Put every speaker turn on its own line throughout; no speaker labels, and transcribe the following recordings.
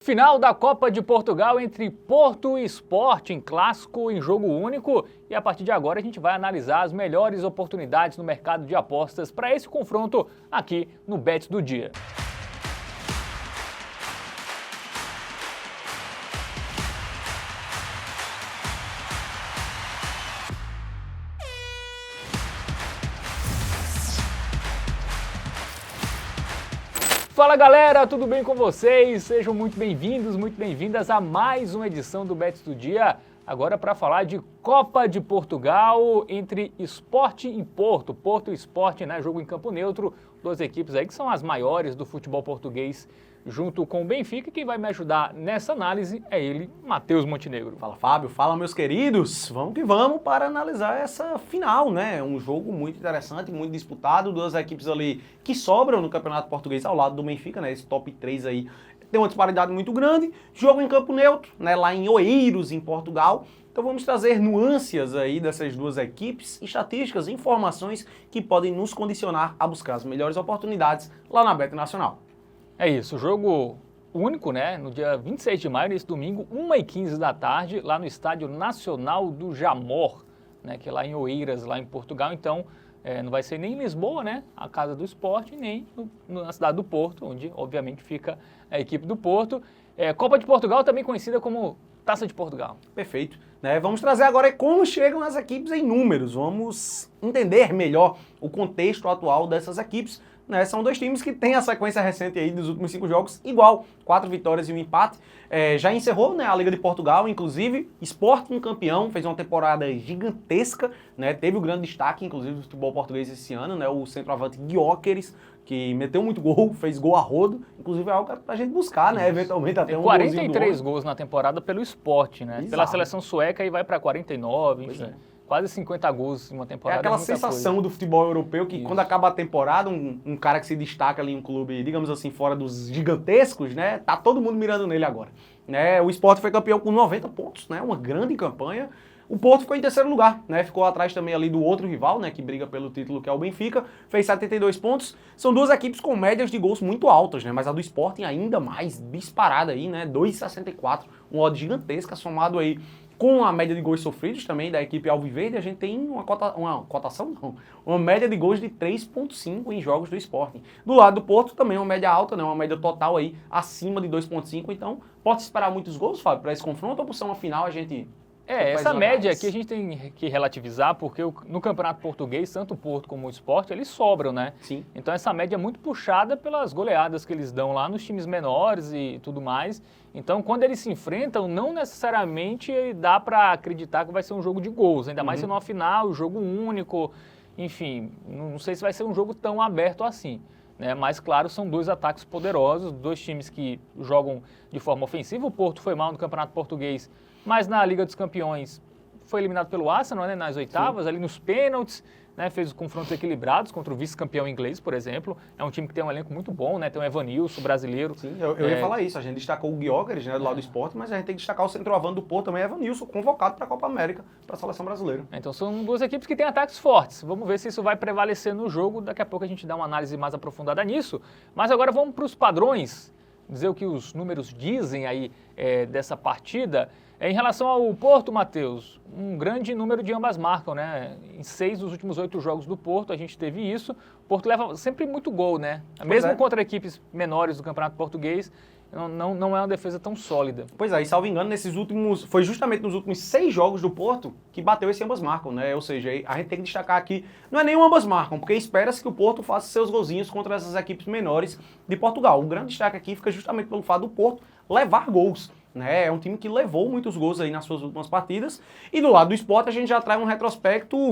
Final da Copa de Portugal entre Porto e Sport em clássico em jogo único, e a partir de agora a gente vai analisar as melhores oportunidades no mercado de apostas para esse confronto aqui no Bet do Dia. Fala galera, tudo bem com vocês? Sejam muito bem-vindos, muito bem-vindas a mais uma edição do Bet do Dia. Agora para falar de Copa de Portugal entre Sport e Porto. Porto e Sport, né? Jogo em campo neutro, duas equipes aí que são as maiores do futebol português, junto com o Benfica. Quem vai me ajudar nessa análise é ele, Matheus Montenegro.
Fala Fábio, fala meus queridos, vamos que vamos para analisar essa final, né? Um jogo muito interessante, muito disputado, duas equipes ali que sobram no Campeonato Português ao lado do Benfica, né? Esse top 3 aí tem uma disparidade muito grande, jogo em campo neutro, né? Lá em Oeiros, em Portugal. Então vamos trazer nuances aí dessas duas equipes, estatísticas, informações que podem nos condicionar a buscar as melhores oportunidades lá na Bet Nacional.
É isso, jogo único, né? No dia 26 de maio, nesse domingo, 1h15 da tarde, lá no Estádio Nacional do Jamor, né? Que é lá em Oeiras, lá em Portugal. Então, não vai ser nem em Lisboa, né? A casa do Sport, nem na cidade do Porto, onde, obviamente, fica a equipe do Porto. Copa de Portugal, também conhecida como Taça de Portugal.
Perfeito. Né? Vamos trazer agora como chegam as equipes em números. Vamos entender melhor o contexto atual dessas equipes. Né, são dois times que têm a sequência recente aí dos últimos 5 jogos igual, 4 vitórias e 1 empate. Já encerrou, né, a Liga de Portugal, inclusive, Sporting campeão, fez uma temporada gigantesca, né, teve o grande destaque, inclusive, do futebol português esse ano, né, o centroavante Gyökeres, que meteu muito gol, fez gol a rodo, inclusive é algo pra gente buscar, né, eventualmente até um
43 gols na temporada pelo Sport, né,
Exato.
Pela seleção sueca e vai para 49, enfim. Quase 50 gols em uma temporada.
É aquela sensação do futebol europeu que quando acaba a temporada, um cara que se destaca ali em um clube, digamos assim, fora dos gigantescos, né? Tá todo mundo mirando nele agora. Né? O Sport foi campeão com 90 pontos, né? Uma grande campanha. O Porto ficou em terceiro lugar, né? Ficou atrás também ali do outro rival, né? Que briga pelo título, que é o Benfica. Fez 72 pontos. São duas equipes com médias de gols muito altas, né? Mas a do Sporting ainda mais disparada aí, né? 2,64. Uma odd gigantesca, somado aí com a média de gols sofridos também da equipe alviverde, a gente tem uma média de gols de 3,5 em jogos do Sporting. Do lado do Porto também uma média alta, né? Uma média total aí acima de 2,5, então pode esperar muitos gols, Fábio, para esse confronto, ou por ser uma final a gente...
Essa média aqui a gente tem que relativizar, porque no Campeonato Português, tanto o Porto como o Sport, eles sobram, né?
Sim.
Então essa média é muito puxada pelas goleadas que eles dão lá nos times menores e tudo mais. Então quando eles se enfrentam, não necessariamente dá para acreditar que vai ser um jogo de gols, ainda mais sendo uma final, jogo único, enfim, não sei se vai ser um jogo tão aberto assim. Né? Mas, claro, são dois ataques poderosos, dois times que jogam de forma ofensiva. O Porto foi mal no Campeonato Português, mas na Liga dos Campeões foi eliminado pelo Arsenal, né, nas oitavas, ali nos pênaltis, né, fez os confrontos equilibrados contra o vice-campeão inglês, por exemplo. É um time que tem um elenco muito bom, né, tem o Evanilson, brasileiro.
Sim, eu ia falar isso, a gente destacou o Gyökeres, né, do lado do Sport, mas a gente tem que destacar o centroavante do Porto também, Evanilson, convocado para a Copa América, para a seleção brasileira.
Então são duas equipes que têm ataques fortes. Vamos ver se isso vai prevalecer no jogo. Daqui a pouco a gente dá uma análise mais aprofundada nisso. Mas agora vamos para os padrões, dizer o que os números dizem aí dessa partida. Em relação ao Porto, Matheus, um grande número de ambas marcam, né? Em 6 dos últimos 8 jogos do Porto a gente teve isso. O Porto leva sempre muito gol, né? Mesmo contra equipes menores do Campeonato Português, não é uma defesa tão sólida.
Pois é, e salvo engano, foi justamente nos últimos 6 jogos do Porto que bateu esse ambas marcam, né? Ou seja, a gente tem que destacar aqui, não é nem ambas marcam, porque espera-se que o Porto faça seus golzinhos contra essas equipes menores de Portugal. O grande destaque aqui fica justamente pelo fato do Porto levar gols. Né? É um time que levou muitos gols aí nas suas últimas partidas. E do lado do Sport a gente já traz um retrospecto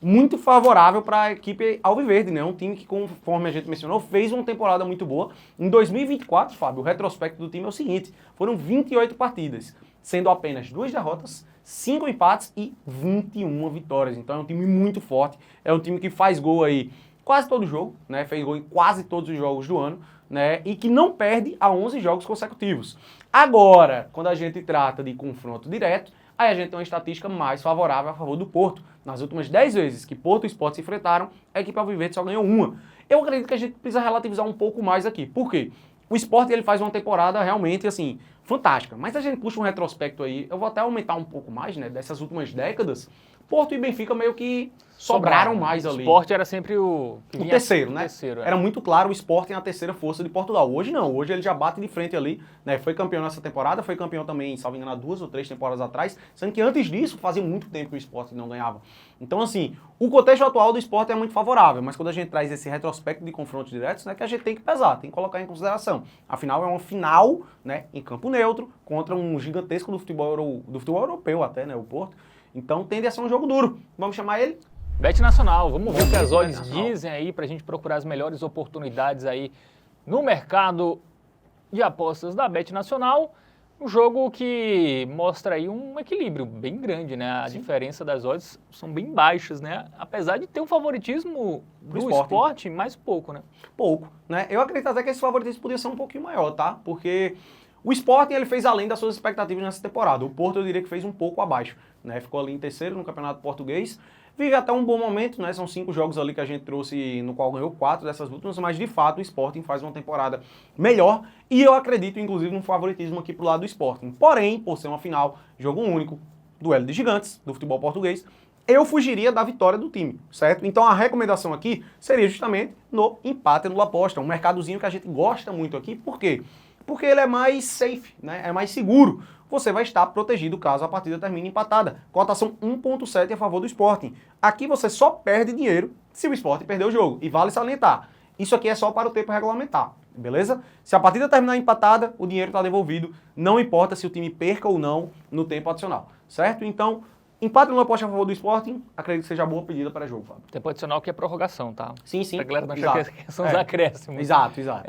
muito favorável para a equipe alviverde, né? Um time que, conforme a gente mencionou, fez uma temporada muito boa. Em 2024, Fábio, o retrospecto do time é o seguinte: foram 28 partidas, sendo apenas 2 derrotas, 5 empates e 21 vitórias. Então é um time muito forte, é um time que faz gol aí quase todo jogo, né? Fez gol em quase todos os jogos do ano, né? E que não perde a 11 jogos consecutivos. Agora, quando a gente trata de confronto direto, aí a gente tem uma estatística mais favorável a favor do Porto. Nas últimas 10 vezes que Porto e Sport se enfrentaram, a equipe alviverde só ganhou uma. Eu acredito que a gente precisa relativizar um pouco mais aqui. Por quê? O Sport ele faz uma temporada realmente assim fantástica. Mas a gente puxa um retrospecto aí, eu vou até aumentar um pouco mais, né, dessas últimas décadas, Porto e Benfica meio que sobraram mais ali.
O Sport era sempre o
terceiro, né?
Terceiro,
Era muito claro o Sport em a terceira força de Portugal. Hoje não, hoje ele já bate de frente ali, né? Foi campeão nessa temporada, foi campeão também, salvo engano, há 2 ou 3 temporadas atrás, sendo que antes disso fazia muito tempo que o Sport não ganhava. Então assim, o contexto atual do Sport é muito favorável, mas quando a gente traz esse retrospecto de confrontos diretos, né, que a gente tem que pesar, tem que colocar em consideração. Afinal, é uma final, né, em campo neutro, contra um gigantesco do futebol europeu até, né, o Porto. Então tende a ser um jogo duro. Vamos chamar ele?
Bet Nacional, vamos ver o que as odds dizem aí pra gente procurar as melhores oportunidades aí no mercado de apostas da Bet Nacional. Um jogo que mostra aí um equilíbrio bem grande, né? A diferença das odds são bem baixas, né? Apesar de ter um favoritismo do Sport, mas pouco, né?
Pouco, né? Eu acredito até que esse favoritismo podia ser um pouquinho maior, tá? Porque o Sporting ele fez além das suas expectativas nessa temporada. O Porto eu diria que fez um pouco abaixo, né? Ficou ali em terceiro no Campeonato Português. Vive até um bom momento, né? São 5 jogos ali que a gente trouxe, no qual ganhou 4 dessas últimas, mas de fato o Sporting faz uma temporada melhor e eu acredito, inclusive, num favoritismo aqui pro lado do Sporting. Porém, por ser uma final, jogo único, duelo de gigantes do futebol português, eu fugiria da vitória do time, certo? Então a recomendação aqui seria justamente no empate no aposta, um mercadozinho que a gente gosta muito aqui, por quê? Porque ele é mais safe, né? É mais seguro. Você vai estar protegido caso a partida termine empatada. Cotação 1.7 a favor do Sporting. Aqui você só perde dinheiro se o Sporting perder o jogo. E vale salientar, isso aqui é só para o tempo regulamentar, beleza? Se a partida terminar empatada, o dinheiro está devolvido. Não importa se o time perca ou não no tempo adicional, certo? Então, empate no aposta a favor do Sporting, acredito que seja boa pedida para jogo, Fábio.
Tempo adicional que é prorrogação, tá?
Sim, sim.
Pra galera não achar que são os acréscimos.
Exato, exato.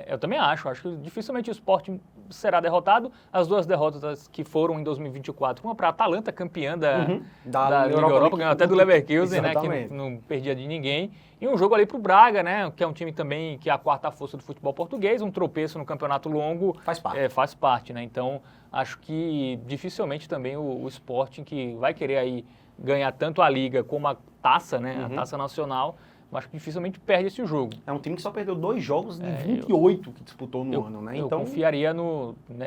Eu também acho que dificilmente o Sport será derrotado. As 2 derrotas que foram em 2024, uma para a Atalanta, campeã da Liga Europa, ganhou até do Leverkusen, né, que não perdia de ninguém. E um jogo ali pro Braga, né, que é um time também que é a 4ª força do futebol português, um tropeço no campeonato longo. Faz parte, né? Então, acho que dificilmente também o Sporting, que vai querer aí ganhar tanto a Liga como a taça, né, a taça nacional, acho que dificilmente perde esse jogo.
É um time que só perdeu 2 jogos de 28 que disputou no ano, né?
Eu confiaria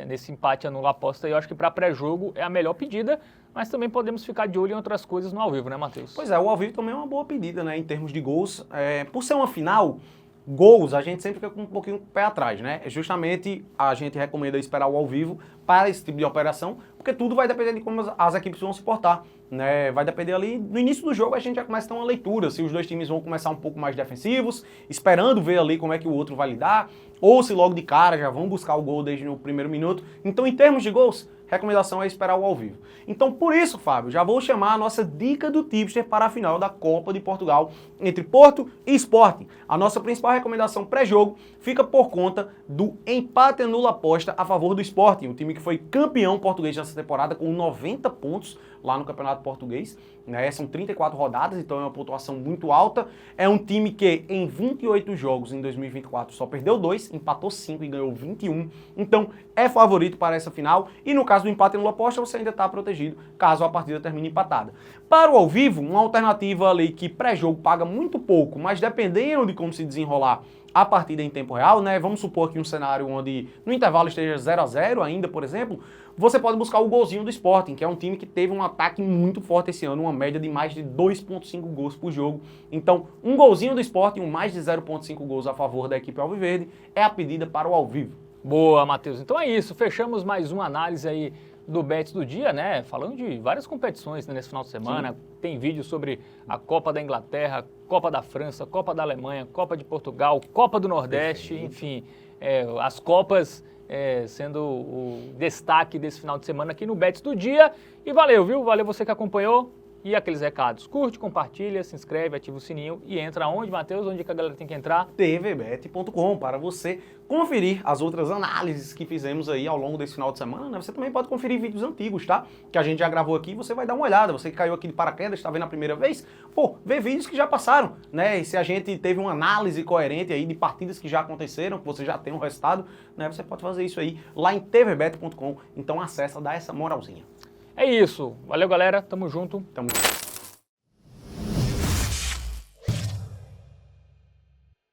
nesse empate anula aposta e eu acho que para pré-jogo é a melhor pedida, mas também podemos ficar de olho em outras coisas no ao vivo, né, Matheus?
Pois é, o ao vivo também é uma boa pedida, né, em termos de gols. Por ser uma final, gols a gente sempre fica com um pouquinho do pé atrás, né? Justamente a gente recomenda esperar o ao vivo para esse tipo de operação, porque tudo vai depender de como as equipes vão se portar, né? Vai depender ali, no início do jogo a gente já começa a ter uma leitura, se os dois times vão começar um pouco mais defensivos, esperando ver ali como é que o outro vai lidar, ou se logo de cara já vão buscar o gol desde o primeiro minuto. Então, em termos de gols, recomendação é esperar o ao vivo. Então, por isso, Fábio, já vou chamar a nossa dica do tipster para a final da Copa de Portugal entre Porto e Sporting. A nossa principal recomendação pré-jogo fica por conta do empate anula aposta a favor do Sporting, o time que foi campeão português nessa temporada com 90 pontos lá no Campeonato Português, né? São 34 rodadas, então é uma pontuação muito alta. É um time que em 28 jogos em 2024 só perdeu 2, empatou 5 e ganhou 21. Então é favorito para essa final e no caso do empate anula aposta você ainda está protegido caso a partida termine empatada. Para o ao vivo, uma alternativa ali que pré-jogo paga muito pouco, mas dependendo de como se desenrolar a partida em tempo real, né? Vamos supor que um cenário onde no intervalo esteja 0-0 ainda, por exemplo, você pode buscar o golzinho do Sporting, que é um time que teve um ataque muito forte esse ano, uma média de mais de 2,5 gols por jogo. Então, um golzinho do Sporting, um mais de 0,5 gols a favor da equipe alviverde, é a pedida para o ao vivo.
Boa, Matheus. Então é isso, fechamos mais uma análise aí do Bets do dia, né? Falando de várias competições, né, nesse final de semana. Sim. Tem vídeo sobre a Copa da Inglaterra, Copa da França, Copa da Alemanha, Copa de Portugal, Copa do Nordeste, enfim, as Copas sendo o destaque desse final de semana aqui no Bets do dia. E valeu, viu? Valeu você que acompanhou. E aqueles recados, curte, compartilha, se inscreve, ativa o sininho e entra onde, Matheus? Onde que a galera tem que entrar?
tvbet.com, para você conferir as outras análises que fizemos aí ao longo desse final de semana, né? Você também pode conferir vídeos antigos, tá? Que a gente já gravou aqui, você vai dar uma olhada. Você que caiu aqui de paraquedas, está vendo a primeira vez, pô, vê vídeos que já passaram, né? E se a gente teve uma análise coerente aí de partidas que já aconteceram, que você já tem um resultado, né? Você pode fazer isso aí lá em tvbet.com, então acessa, dá essa moralzinha.
É isso. Valeu, galera. Tamo junto.
Tamo junto.